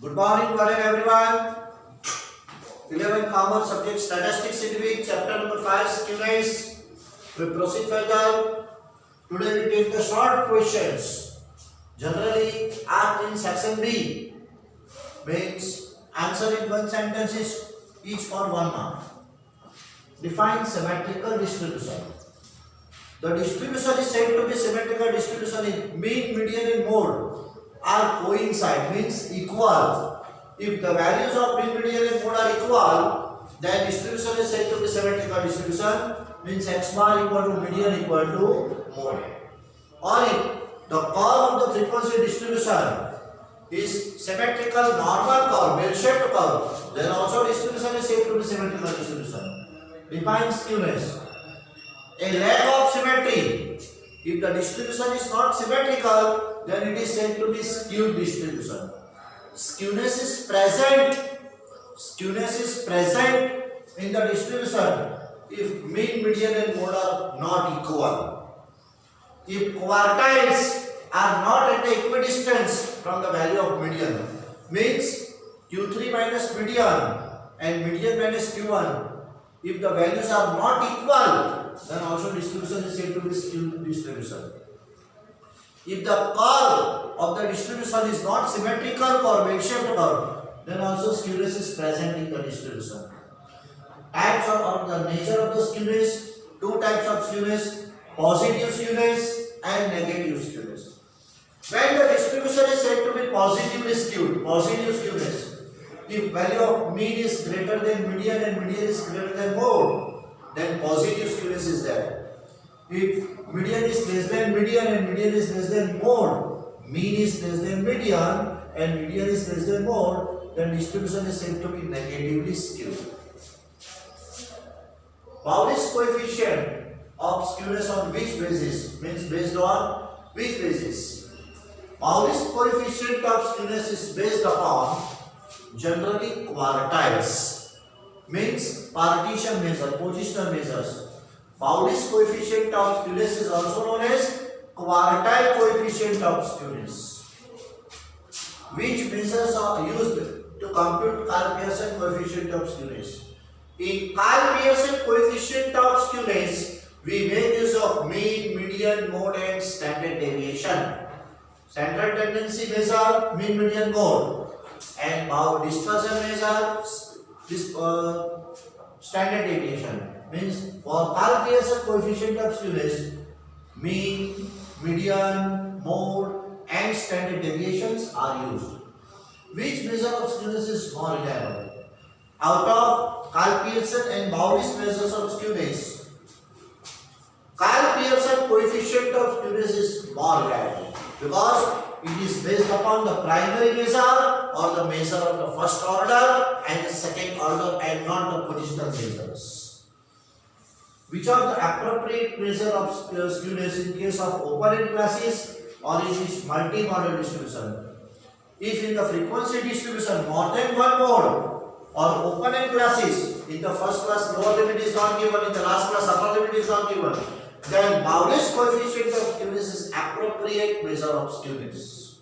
Good morning, one and everyone. 11 common subject statistics in week, chapter number 5, skewness. We proceed further. Today we take the short questions. Generally, asked in section B means answer in one sentence is each for 1 mark. Define symmetrical distribution. The distribution is said to be symmetrical distribution if mean, median and mode are coincide, means equal. If the values of mean, median and mode are equal, then distribution is said to be symmetrical distribution, means x bar equal to median equal to mode. Or if the curve of the frequency distribution is symmetrical normal curve, bell-shaped curve, then also distribution is said to be symmetrical distribution. Define skewness. A lack of symmetry. If the distribution is not symmetrical, then it is said to be skewed distribution. Skewness is present. Skewness is present in the distribution if mean, median and mode are not equal. If quartiles are not at the equidistance from the value of median, means Q3 minus median and median minus Q1, if the values are not equal, then also distribution is said to be skewed distribution. If the curve of the distribution is not symmetrical or bell-shaped curve, then also skewness is present in the distribution. Types of the nature of the skewness, two types of skewness, positive skewness and negative skewness. When the distribution is said to be positively skewed, positive skewness, if value of mean is greater than median and median is greater than mode, then positive skewness is there. If median is less than median and median is less than mode, mean is less than median and median is less than mode, then distribution is said to be negatively skewed. Pauli's coefficient of skewness on which basis? Means based on which basis? Pauli's coefficient of skewness is based upon generally quartiles, means partition measure, positional measures. Pauli's coefficient of skewness is also known as quartile coefficient of skewness. Which measures are used to compute Karl-Pearson coefficient of skewness? In Karl-Pearson coefficient of skewness, we make use of mean, median, mode and standard deviation. Central tendency measure mean, median, mode, and dispersion measure standard deviation. Means for Karl-Pearson coefficient of skewness, mean, median, mode and standard deviations are used. Which measure of skewness is more reliable? Out of Karl-Pearson and Pauli's measures of skewness, Karl-Pearson coefficient of skewness is more reliable because it is based upon the primary measure or the measure of the first order and the second order and not the positional measures. Which are the appropriate measure of skewness in case of open-end classes or in its multi-model distribution? If in the frequency distribution more than one mode or open-end classes, in the first class lower limit is not given, in the last class upper limit is not given, then Pauli's coefficient of skewness is appropriate measure of skewness.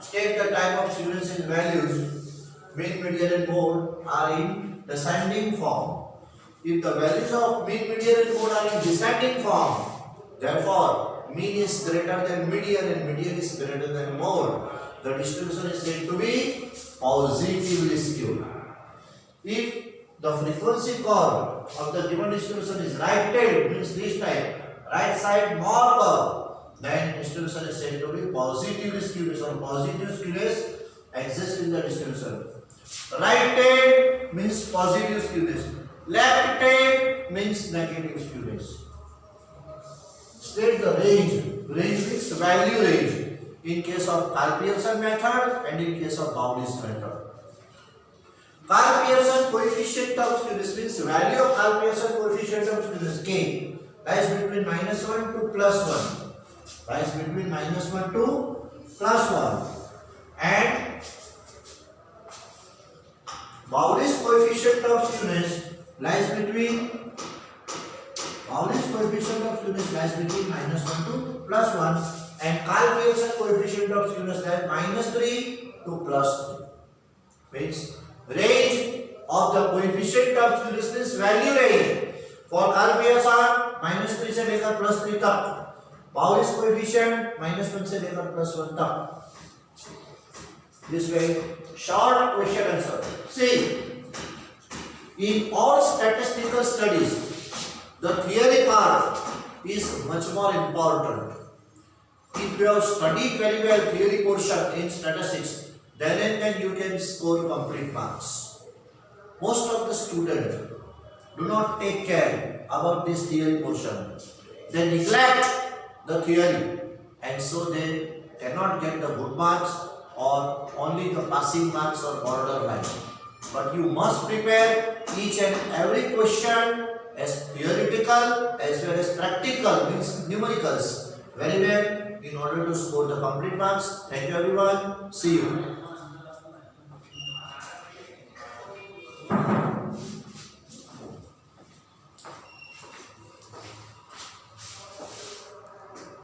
State the type of skewness in values, mean, median and mode are in descending form. If the values of mean, median and mode are in descending form, therefore mean is greater than median and median is greater than mode, the distribution is said to be positively skewed. If the frequency curve of the given distribution is right-tailed, means this type, right side more curve, then distribution is said to be positively skewed. So positive skewness exists in the distribution. Right-tailed means positive skewness. Left-tailed means negative skewness. State the range. Range means value range in case of Karl-Pearson method and in case of Pauli's method. Karl-Pearson coefficient of skewness means value of Karl-Pearson coefficient of skewness K lies between -1 to +1. Lies between -1 to +1. And Pauli's coefficient of skewness lies between -1 to +1, and Karl Pearson coefficient of skewness that -3 to +3. Means range of the coefficient of skewness value range for Karl Pearson -3 से लेकर +3 तक, Paul's coefficient -1 से लेकर +1 तक. This way, short question answer. See, in all statistical studies, the theory part is much more important. If you have studied very well theory portion in statistics, then and then you can score complete marks. Most of the students do not take care about this theory portion. They neglect the theory, and so they cannot get the good marks or only the passing marks or borderline. But you must prepare each and every question as theoretical as well as practical, means numericals, very well in order to score the complete marks. Thank you everyone. See you.